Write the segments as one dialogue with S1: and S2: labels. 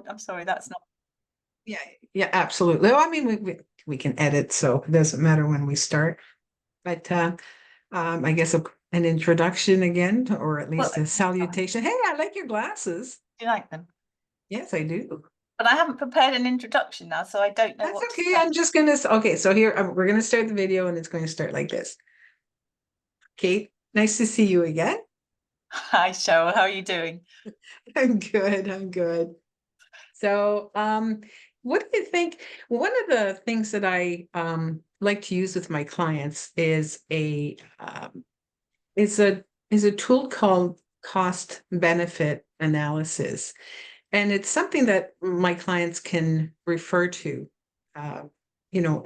S1: I'm sorry, that's not.
S2: Yeah, yeah, absolutely. Well, I mean, we can edit, so it doesn't matter when we start. But I guess an introduction again, or at
S1: Well,
S2: least a salutation. Hey, I like your glasses.
S1: do you like them?
S2: Yes, I do.
S1: But I haven't prepared an introduction now, so I don't know
S2: That's
S1: what to
S2: okay.
S1: say.
S2: I'm just gonna. Okay, so here we're gonna start the video, and it's going to start like this. Kate, nice to see you again.
S1: Hi, Cheryl. How are you doing?
S2: I'm good. I'm good. So, what do you think? One of the things that I like to use with my clients is a tool called cost benefit analysis, and it's something that my clients can refer to, uh, you know,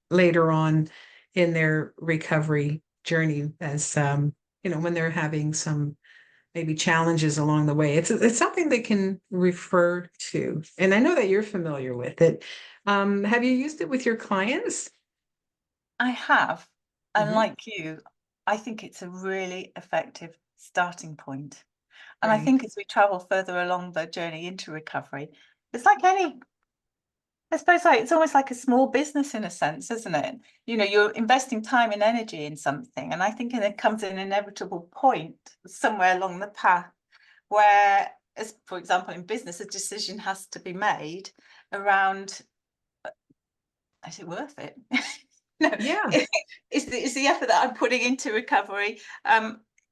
S2: later on in their recovery journey as when they're having some maybe challenges along the way. It's something they can refer to. And I know that you're familiar with it. Have you used it with your clients?
S1: I have, and
S2: Hmm.
S1: like you, I think it's a really effective starting point. And I
S2: Right.
S1: think as we travel further along the journey into recovery, it's like any, I suppose, like it's almost like a small business in a sense, isn't it? You're investing time and energy in something, and I think there comes an inevitable point somewhere along the path where, as for example, in business, a decision has to be made around, is it worth it? No,
S2: Yeah.
S1: is the effort that I'm putting into recovery,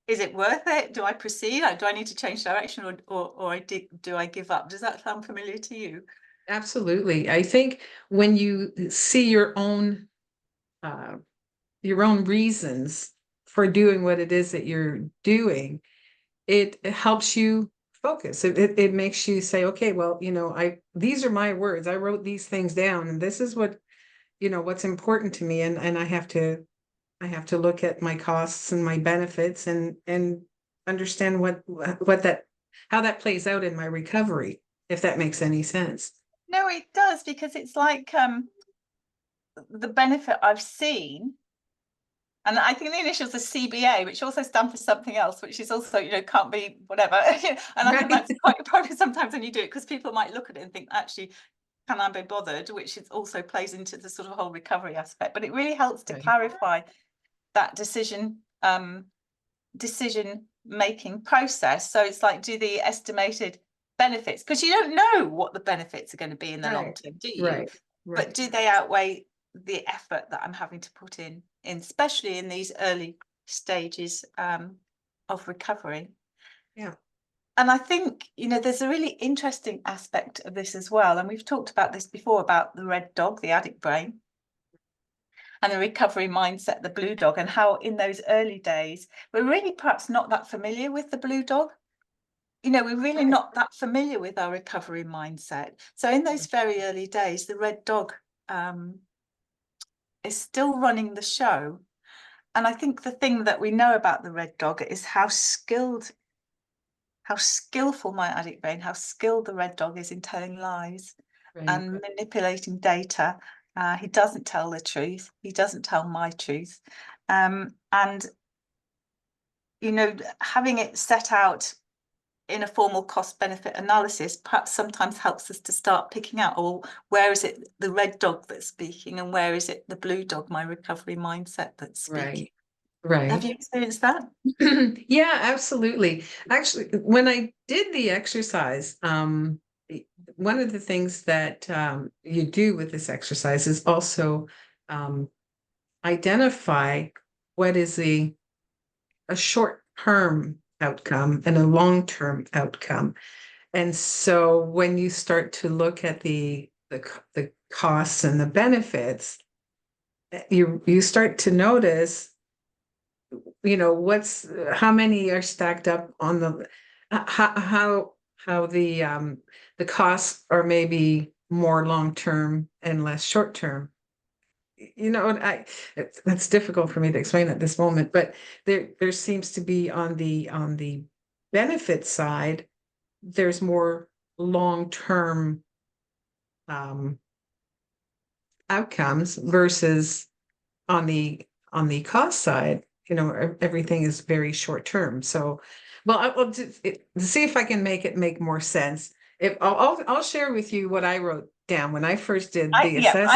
S1: is it worth it? Do I proceed? Do I need to change direction, or do I give up? Does that sound familiar to you?
S2: Absolutely. I think when you see uh, your own reasons for doing what it is that you're doing, it helps you focus. It makes you say, okay, well, I these are my words. I wrote these things down, and this is what's important to me, and I have to look at my costs and my benefits and understand what that how that plays out in my recovery, if that makes any sense.
S1: No, it does, because it's like the benefit I've seen. And I think the initials are CBA, which also stand for something else, which is also, can't be whatever. And I think
S2: Right.
S1: that's quite a problem sometimes when you do it, because people might look at it and think, actually, can I be bothered? Which is also plays into the sort of whole recovery aspect. But it really helps to
S2: Right.
S1: clarify that decision making process. So it's like, do the estimated benefits, because you don't know what the benefits are going to be in the long
S2: Right.
S1: term, do you?
S2: Right.
S1: But
S2: Right.
S1: do they outweigh the effort that I'm having to put in especially in these early stages of recovery?
S2: Yeah.
S1: And I think, there's a really interesting aspect of this as well. And we've talked about this before, about the red dog, the addict brain, and the recovery mindset, the blue dog, and how in those early days, we're really perhaps not that familiar with the blue dog. We're really
S2: Right.
S1: not that familiar with our recovery mindset. So in those very early days, the red dog um, is still running the show. And I think the thing that we know about the red dog is how skillful my addict brain, how skilled the red dog is in telling lies
S2: Right.
S1: and manipulating data. He doesn't tell the truth. He doesn't tell my truth. And, having it set out in a formal cost benefit analysis perhaps sometimes helps us to start picking out, or where is it the red dog that's speaking, and where is it the blue dog, my recovery mindset, that's speaking?
S2: Right.
S1: Have
S2: Right.
S1: you experienced that?
S2: Yeah, absolutely. Actually, when I did the exercise, one of the things that you do with this exercise is also um, identify what is a short-term outcome and a long-term outcome. And so when you start to look at the costs and the benefits, you start to notice, what's how many are stacked up on how the costs are maybe more long-term and less short-term. That's difficult for me to explain at this moment, but there seems to be on the benefit side, there's more long-term um, outcomes versus on the cost side, everything is very short term. So, well, to see if I can make it make more sense. if I'll share with you what I wrote down when I first did the
S1: I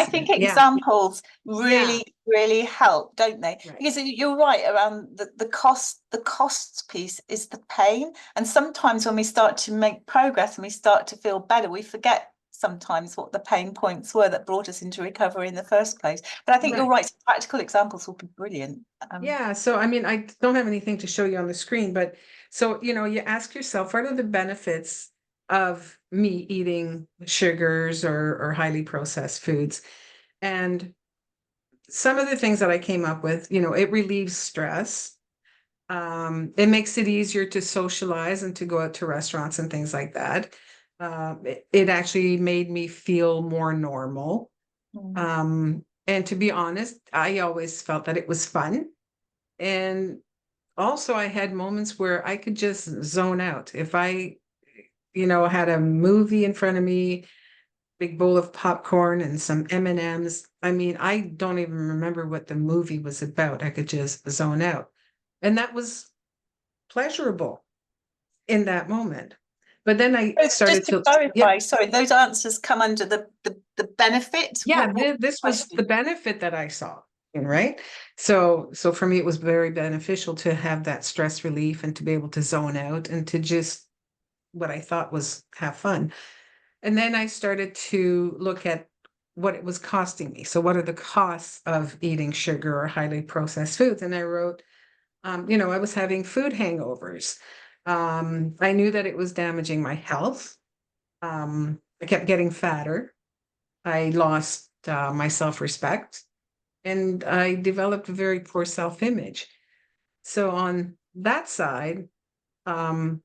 S1: think
S2: assessment. Yeah,
S1: examples
S2: yeah,
S1: really help, don't they?
S2: right.
S1: Because you're right around the costs piece is the pain. And sometimes when we start to make progress and we start to feel better, we forget sometimes what the pain points were that brought us into recovery in the first place. But I think you're
S2: Right.
S1: right, practical examples will be brilliant.
S2: Yeah, so I mean, I don't have anything to show you on the screen, but so you ask yourself, what are the benefits of me eating sugars or highly processed foods? And some of the things that I came up with, it relieves stress. It makes it easier to socialize and to go out to restaurants and things like that. It actually made me feel more normal.
S1: Mm.
S2: And to be honest, I always felt that it was fun. And also, I had moments where I could just zone out. If I, had a movie in front of me, big bowl of popcorn and some M&Ms. I mean, I don't even remember what the movie was about. I could just zone out. And that was pleasurable in that moment. But then I
S1: Just
S2: started
S1: to
S2: to, yep,
S1: clarify, sorry, those answers come under the benefit.
S2: yeah,
S1: What
S2: this was the
S1: question?
S2: benefit that I saw, right? So for me, it was very beneficial to have that stress relief and to be able to zone out and to just what I thought was have fun. And then I started to look at what it was costing me. So what are the costs of eating sugar or highly processed foods? And I wrote, I was having food hangovers. I knew that it was damaging my health. I kept getting fatter. I lost my self-respect and I developed a very poor self-image. So on that side, um,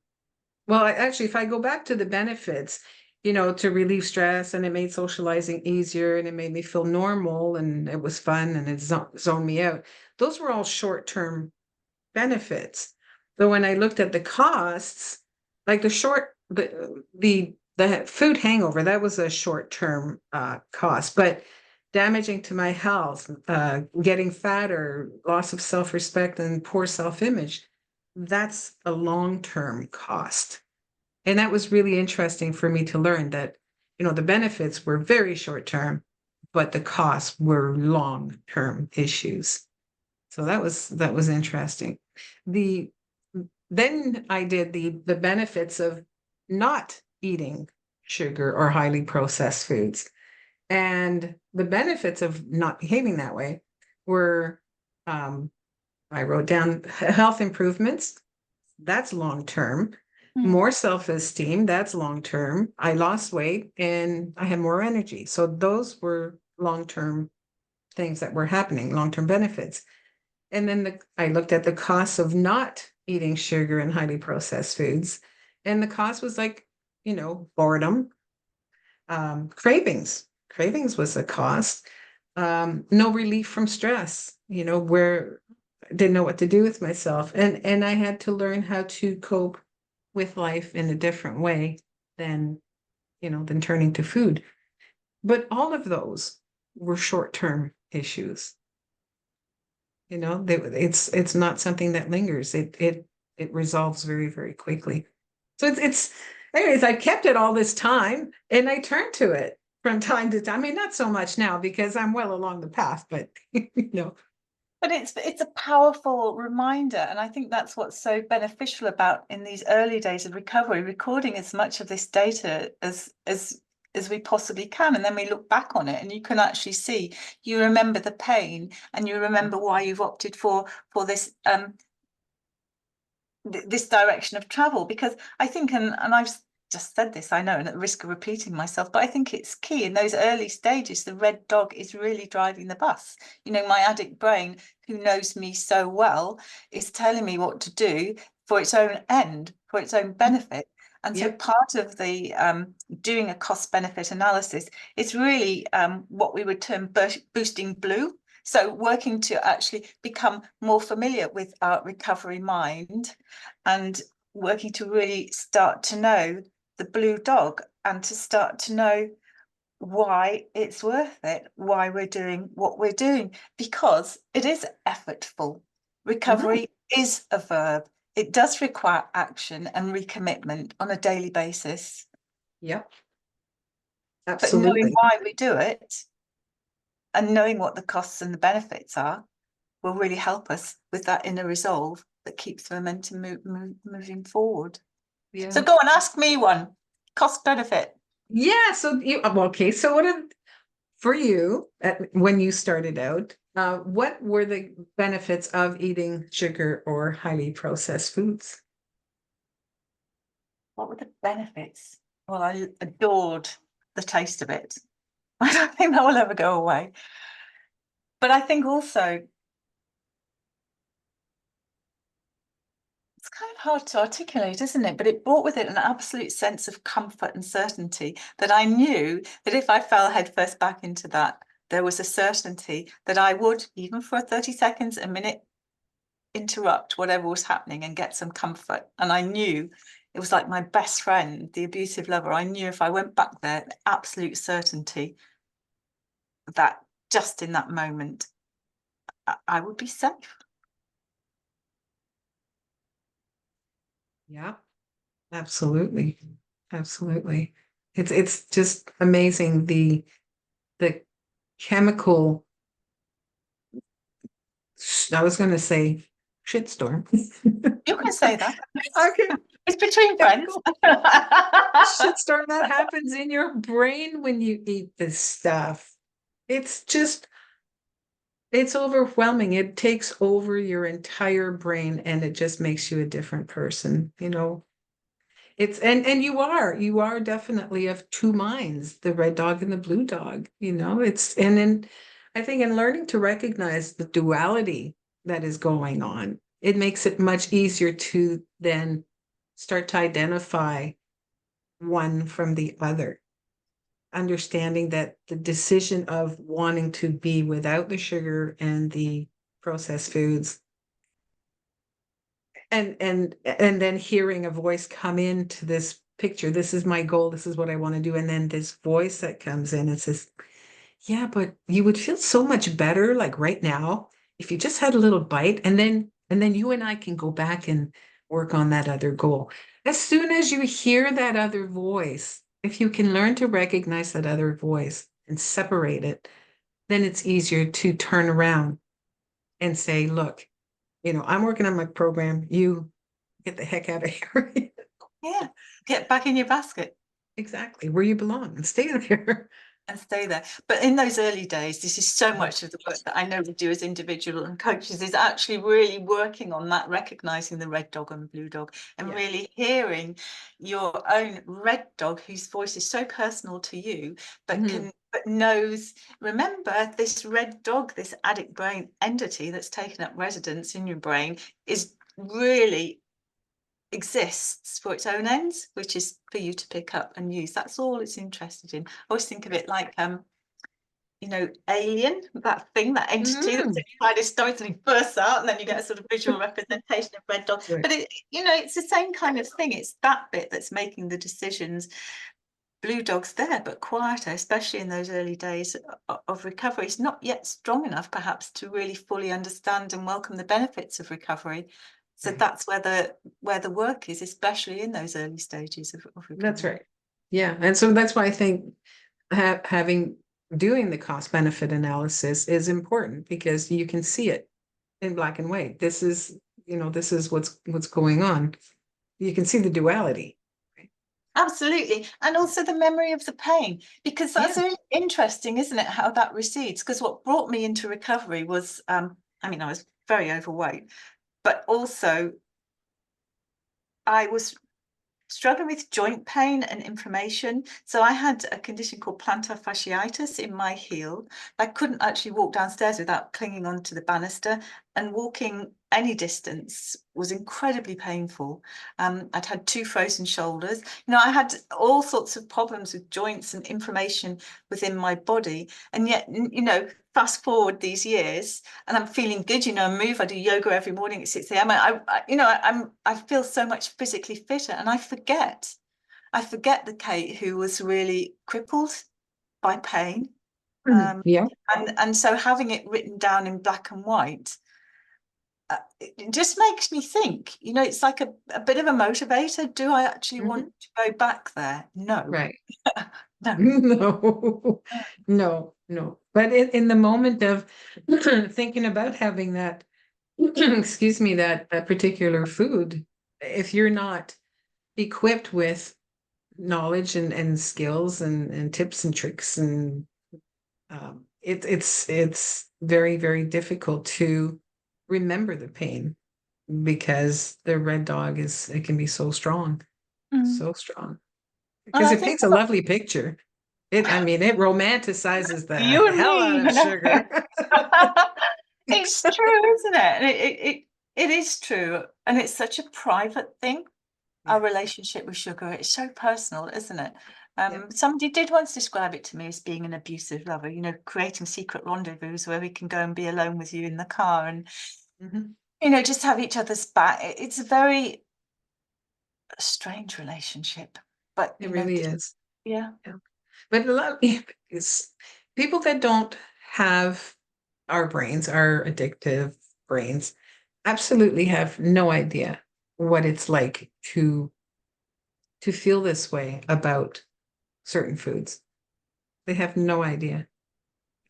S2: well, actually, if I go back to the benefits, to relieve stress and it made socializing easier and it made me feel normal and it was fun and it zoned me out. Those were all short-term benefits. But when I looked at the costs, like the food hangover, that was a short-term cost, but damaging to my health, getting fatter, loss of self-respect and poor self-image, that's a long-term cost. And that was really interesting for me to learn that, the benefits were very short-term, but the costs were long-term issues. So that was interesting. The Then I did the benefits of not eating sugar or highly processed foods. And the benefits of not behaving that way were um, I wrote down health improvements. That's long term.
S1: Hmm.
S2: More self-esteem, that's long term. I lost weight and I had more energy. So those were long-term things that were happening, long-term benefits. And then I looked at the costs of not eating sugar and highly processed foods. And the cost was like, boredom, cravings. Cravings was a cost. No relief from stress, where I didn't know what to do with myself. And I had to learn how to cope with life in a different way than, than turning to food. But all of those were short-term issues. It's not something that lingers. It resolves very, very quickly. So it's anyways, I kept it all this time and I turn to it from time to time. I mean, not so much now because I'm well along the path, but
S1: But it's a powerful reminder, and I think that's what's so beneficial about in these early days of recovery, recording as much of this data as we possibly can, and then we look back on it, and you can actually see you remember the pain, and you remember why you've opted for this this direction of travel. Because I think, and I've just said this, I know, and at the risk of repeating myself, but I think it's key in those early stages. The red dog is really driving the bus. My addict brain, who knows me so well, is telling me what to do for its own end, for its own benefit. And so
S2: yep,
S1: part of the doing a cost benefit analysis is really what we would term boosting blue. So working to actually become more familiar with our recovery mind and working to really start to know the blue dog and to start to know why it's worth it, why we're doing what we're doing, because it is effortful.
S2: mhm,
S1: Recovery is a verb. It does require action and recommitment on a daily basis.
S2: Yep.
S1: But knowing
S2: Absolutely.
S1: why we do it and knowing what the costs and the benefits are will really help us with that inner resolve that keeps the momentum moving forward. So
S2: Yeah.
S1: go and ask me one. Cost benefit.
S2: Yeah. So you okay. So for you when you started out, what were the benefits of eating sugar or highly processed foods?
S1: What were the benefits? Well, I adored the taste of it. I don't think that will ever go away. But I think also it's kind of hard to articulate, isn't it? But it brought with it an absolute sense of comfort and certainty that I knew that if I fell headfirst back into that, there was a certainty that I would, even for 30 seconds, a minute, interrupt whatever was happening and get some comfort. And I knew it was like my best friend, the abusive lover. I knew if I went back there, absolute certainty that just in that moment, I would be safe.
S2: Yeah, absolutely. Absolutely. It's just amazing the chemical I was going to say shitstorm.
S1: You can say that.
S2: Okay.
S1: It's between friends.
S2: Chemical shitstorm that happens in your brain when you eat this stuff. It's just it's overwhelming. It takes over your entire brain and it just makes you a different person, you know. It's and you are definitely of two minds, the red dog and the blue dog, you know. It's and then I think in learning to recognize the duality that is going on, it makes it much easier to then start to identify one from the other, understanding that the decision of wanting to be without the sugar and the processed foods and then hearing a voice come into this picture, this is my goal, this is what I want to do, and then this voice that comes in and says, yeah, but you would feel so much better like right now if you just had a little bite, and then you and I can go back and work on that other goal. As soon as you hear that other voice, if you can learn to recognize that other voice and separate it, then it's easier to turn around and say, look, you know, I'm working on my program. You get the heck out of here.
S1: Yeah, get back in your basket
S2: Exactly where you belong and stay there.
S1: and stay there. But in those early days, this is so much of the work that I know we do as individual and coaches is actually really working on that, recognizing the red dog and blue dog, and
S2: Yeah.
S1: really hearing your own red dog, whose voice is so personal to you, but
S2: Mhm.
S1: can but knows. Remember, this red dog, this addict brain entity that's taken up residence in your brain, is really exists for its own ends, which is for you to pick up and use. That's all it's interested in. I always think of it like you know, Alien, that thing, that entity that's
S2: Mm.
S1: inside his stomach and he bursts out, and then you get a sort of visual representation of Red Dog.
S2: Right.
S1: But it, you know, it's the same kind of thing. It's that bit that's making the decisions. Blue Dog's there, but quieter, especially in those early days of recovery. It's not yet strong enough, perhaps, to really fully understand and welcome the benefits of recovery. So
S2: Right.
S1: that's where the work is, especially in those early stages of
S2: That's
S1: recovery.
S2: right. Yeah. And so that's why I think having doing the cost benefit analysis is important because you can see it in black and white. This is, you know, this is what's going on. You can see the duality.
S1: Absolutely. And also the memory of the pain, because
S2: Yeah.
S1: that's really interesting, isn't it? How that recedes. Because what brought me into recovery was, I mean, I was very overweight, but also I was struggling with joint pain and inflammation. So I had a condition called plantar fasciitis in my heel. I couldn't actually walk downstairs without clinging onto the banister, and walking any distance was incredibly painful. I'd had two frozen shoulders. You know, I had all sorts of problems with joints and inflammation within my body. And yet, you know, fast forward these years and I'm feeling good, you know, I move, I do yoga every morning at 6 a.m. You know, I feel so much physically fitter, and I forget the Kate who was really crippled by pain.
S2: Mhm. Yeah.
S1: And so having it written down in black and white it just makes me think, it's like a bit of a motivator. Do I actually want to go back there? No.
S2: Right.
S1: No.
S2: No, no, no. But in the moment of thinking about having that, excuse me, that particular food, if you're not equipped with knowledge and skills and tips and tricks, and it's very, very difficult to remember the pain, because the red dog it can be so strong,
S1: Mm.
S2: so strong,
S1: And
S2: because
S1: I
S2: it
S1: think
S2: paints a lovely picture. I mean, it romanticizes the
S1: you and
S2: hell out
S1: me,
S2: of sugar.
S1: it's true, isn't it? And it is true. And it's such a private thing. Our
S2: Yeah,
S1: relationship with sugar, it's so personal, isn't it?
S2: yeah.
S1: Somebody did once describe it to me as being an abusive lover, creating secret rendezvous where we can go and be alone with you in the car and,
S2: Mhm.
S1: just have each other's back. It's a very strange relationship, but,
S2: It really
S1: just,
S2: is.
S1: yeah.
S2: Yeah. But a lot of is people that don't have our brains, our addictive brains, absolutely have no idea what it's like to feel this way about certain foods. They have no idea.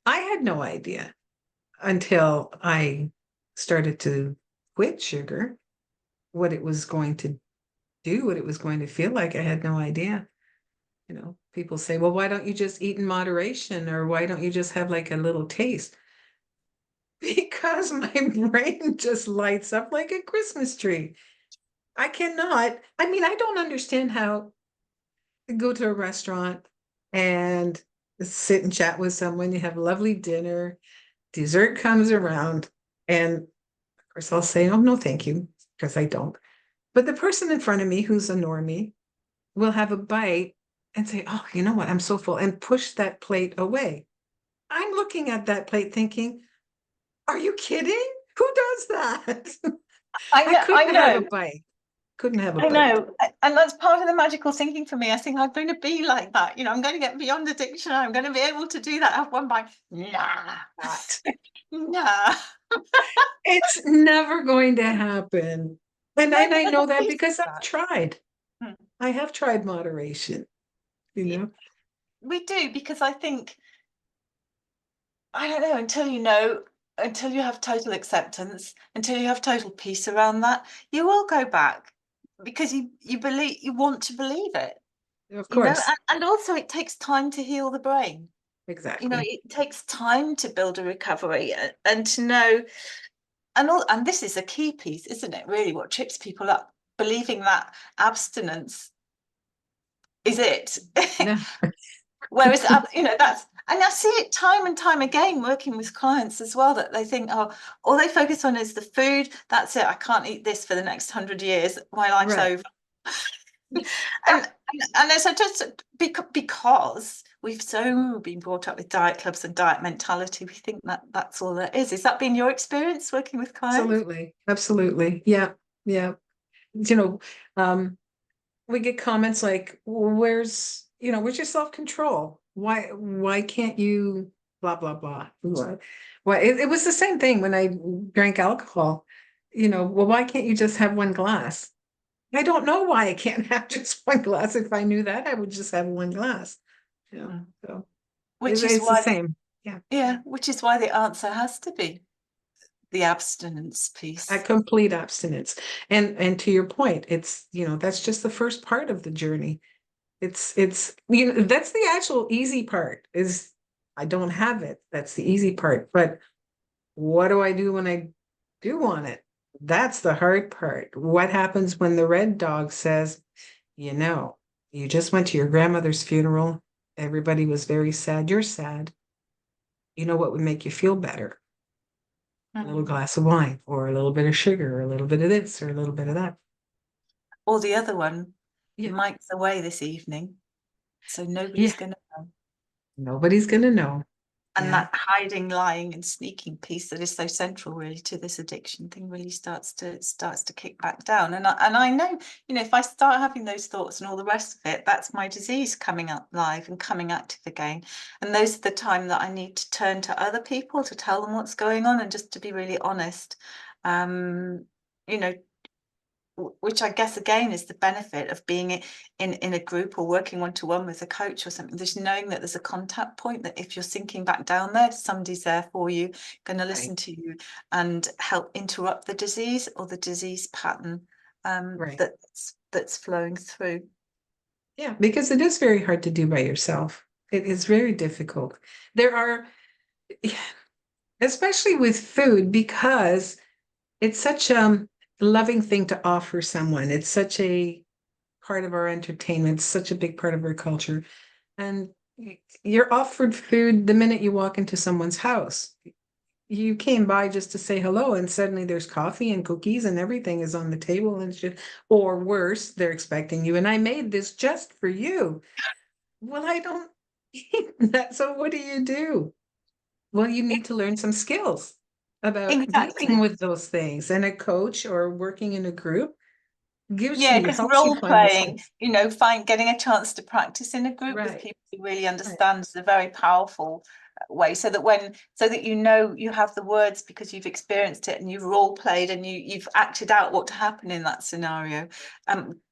S2: I had no idea until I started to quit sugar, what it was going to do, what it was going to feel like. I had no idea. People say, well, why don't you just eat in moderation, or why don't you just have like a little taste? Because my brain just lights up like a Christmas tree. I cannot. I mean, I don't understand how to go to a restaurant and sit and chat with someone. You have a lovely dinner, dessert comes around, and of course I'll say, oh, no, thank you, because I don't. But the person in front of me who's a normie will have a bite and say, oh, you know what? I'm so full, and push that plate away. I'm looking at that plate thinking, are you kidding? Who does that?
S1: I
S2: I
S1: know, I
S2: couldn't have a
S1: know,
S2: bite. Couldn't have a
S1: I
S2: bite.
S1: know. And that's part of the magical thinking for me. I think I'm going to be like that. I'm going to get beyond addiction. I'm going to be able to do that. Have one bite. Nah,
S2: Not.
S1: nah.
S2: It's never going to happen.
S1: No,
S2: And
S1: but
S2: I
S1: there's
S2: know
S1: a
S2: that
S1: piece of
S2: because I've
S1: that.
S2: tried.
S1: Hmm.
S2: I have tried moderation, you
S1: Yeah,
S2: know?
S1: we do, because I think, I don't know, until you have total acceptance, until you have total peace around that, you will go back because you believe, you want to believe it,
S2: Of course.
S1: and also it takes time to heal the brain.
S2: Exactly.
S1: It takes time to build a recovery, and to know, and this is a key piece, isn't it? Really, what trips people up, believing that abstinence is it.
S2: Yeah.
S1: Whereas, that's, and I see it time and time again working with clients as well, that they think, oh, all they focus on is the food. That's it. I can't eat this for the next 100 years. My life's
S2: Right.
S1: over. And as I just, because we've so been brought up with diet clubs and diet mentality, we think that that's all there is. Has that been your experience working with clients?
S2: Absolutely. Absolutely. Yeah. Yeah. You know, um, we get comments like, well, where's your self-control? Why can't you blah, blah, blah. Well, it was the same thing when I drank alcohol. Well, why can't you just have one glass? I don't know why I can't have just one glass. If I knew that, I would just have one glass.
S1: Mm.
S2: So
S1: Which is
S2: it's the
S1: why,
S2: same. Yeah.
S1: which is why the answer has to be the abstinence
S2: A
S1: piece.
S2: complete abstinence. And to your point, that's just the first part of the journey. It's that's the actual easy part, is I don't have it. That's the easy part. But what do I do when I do want it? That's the hard part. What happens when the red dog says, you know, you just went to your grandmother's funeral. Everybody was very sad. You're sad. You know what would make you feel better? A little
S1: Mm.
S2: glass of wine, or a little bit of sugar, or a little bit of this, or a little bit of that.
S1: Or the other one,
S2: Yeah.
S1: Mike's away this evening, so nobody's
S2: Yeah.
S1: going to know.
S2: Nobody's gonna know.
S1: And
S2: Yeah.
S1: that hiding, lying, and sneaking piece that is so central, really, to this addiction thing, really starts to kick back down. And I know, if I start having those thoughts and all the rest of it, that's my disease coming up live and coming active again. And those are the time that I need to turn to other people to tell them what's going on, and just to be really honest. you know, which I guess again is the benefit of being in a group or working one-to-one with a coach or something. Just knowing that there's a contact point, that if you're sinking back down there, somebody's there for you, going to listen
S2: Right.
S1: to you and help interrupt the disease or the disease pattern
S2: Right.
S1: that's flowing through.
S2: Yeah, because it is very hard to do by yourself. It is very difficult. There are, especially with food, because it's such a loving thing to offer someone. It's such a part of our entertainment, such a big part of our culture. And you're offered food the minute you walk into someone's house. You came by just to say hello, and suddenly there's coffee and cookies and everything is on the table, and it's just, or worse, they're expecting you. And I made this just for you. Well, I don't eat that. So what do you do? Well, you need to learn some skills about dealing
S1: Exactly.
S2: with those things. And a coach or working in a group gives
S1: Yeah,
S2: you,
S1: because
S2: helps you
S1: role
S2: find those
S1: playing,
S2: skills.
S1: getting a chance to practice in a group with
S2: Right.
S1: people who really
S2: Right.
S1: understand is a very powerful way. So that you have the words because you've experienced it and you've role played and you've acted out what to happen in that scenario.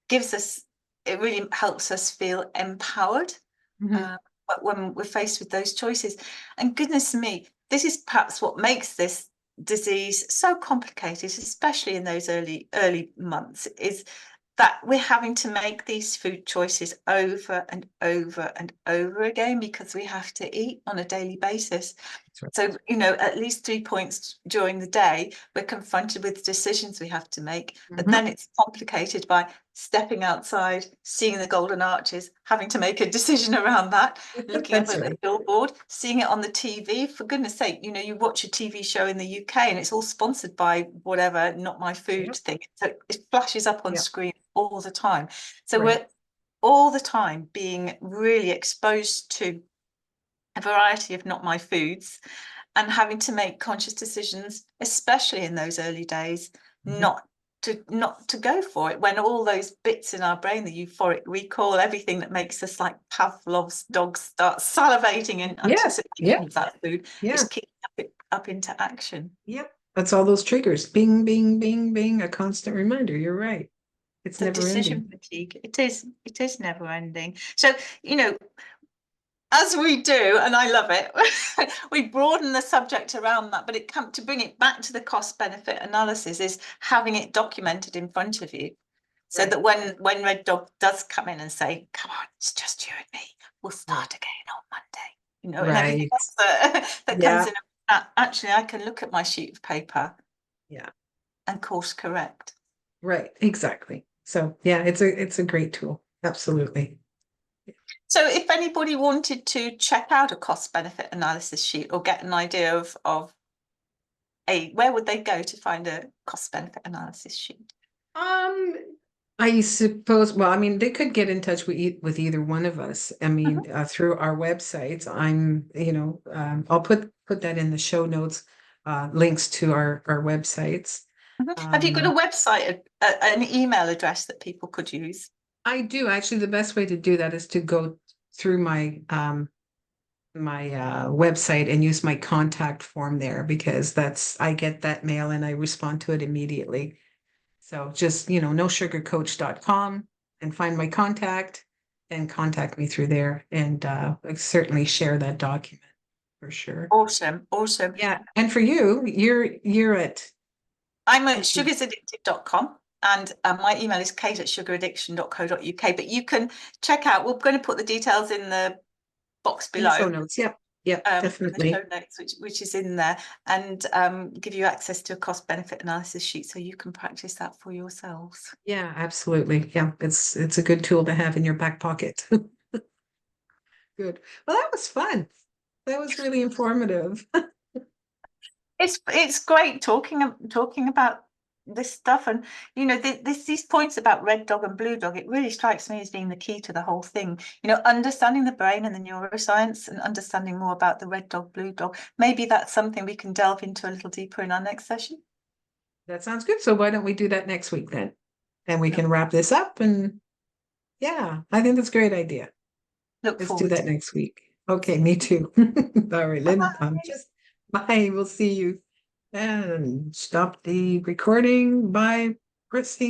S1: Gives us It really helps us feel empowered
S2: Mhm.
S1: uh, when we're faced with those choices. And goodness me, this is perhaps what makes this disease so complicated, especially in those early months, is that we're having to make these food choices over and over and over again because we have to eat on a daily basis.
S2: That's right.
S1: So, at least 3 points during the day, we're confronted with decisions we have to make. But
S2: Mhm.
S1: then it's complicated by stepping outside, seeing the golden arches, having to make a decision around that, looking up
S2: That's
S1: at the
S2: right.
S1: billboard, seeing it on the TV. For goodness sake, you watch a TV show in the UK and it's all sponsored by whatever, not my food
S2: Yep.
S1: thing. So it flashes up on
S2: Yep.
S1: screen all the time. So
S2: Right.
S1: we're all the time being really exposed to a variety of not my foods and having to make conscious decisions, especially in those early days,
S2: Mhm.
S1: not to go for it when all those bits in our brain, the euphoric recall, everything that makes us like Pavlov's dogs start salivating in
S2: Yeah. Yeah.
S1: anticipation of that food is
S2: Yeah.
S1: kicking up into action.
S2: Yep. That's all those triggers. Bing, bing, bing, bing. A constant reminder. You're right. It's
S1: The
S2: never ending.
S1: decision fatigue, it is never ending. So, you know, as we do, and I love it, we broaden the subject around that, but to bring it back to the cost benefit analysis is having it documented in front of you. So
S2: Right.
S1: that when Red Dog does come in and say, come on, it's just you and me, we'll
S2: Right.
S1: start again on Monday, and everything
S2: Right.
S1: else that comes
S2: Yeah.
S1: in, actually I can look at my sheet of paper
S2: Yeah.
S1: and course correct.
S2: Right. Exactly. So yeah, it's a great tool. Absolutely.
S1: So if anybody wanted to check out a cost benefit analysis sheet or get an idea of where would they go to find a cost benefit analysis sheet?
S2: Um, I suppose, well, I mean, they could get in touch with either one of us. I
S1: Mhm,
S2: mean, through our websites. I'll put that in the show notes, links to our websites.
S1: mhm. Have you got a
S2: Um,
S1: website, an email address that people could use?
S2: I do actually. The best way to do that is to go through my website and use my contact form there, because I get that mail and I respond to it immediately. So just, nosugarcoach.com and find my contact and contact me through there. And I certainly share that document for sure.
S1: Awesome, awesome.
S2: Yeah. And for you, you're at,
S1: I'm at
S2: let's see.
S1: sugarsaddictive.com and my email is kate@sugaraddiction.co.uk. But you can check out, we're going to put the details in the box
S2: In the show
S1: below,
S2: notes. Yep. Yep.
S1: in the show
S2: Definitely.
S1: notes, which is in there, and give you access to a cost benefit analysis sheet so you can practice that for yourselves.
S2: Yeah, absolutely. Yeah. It's a good tool to have in your back pocket. Good. Well, that was fun. That was really informative.
S1: It's great talking about this stuff, and these points about red dog and blue dog, it really strikes me as being the key to the whole thing. Understanding the brain and the neuroscience and understanding more about the red dog, blue dog. Maybe that's something we can delve into a little deeper in our next session.
S2: That sounds good. So why don't we do that next week then? And we can
S1: Look,
S2: wrap this up, and yeah, I think that's a great idea.
S1: look
S2: Let's do
S1: forward to
S2: that
S1: it.
S2: next week. Okay, me too. All right, Lynn,
S1: Bye-bye.
S2: bye. We'll see you. And stop the recording by pressing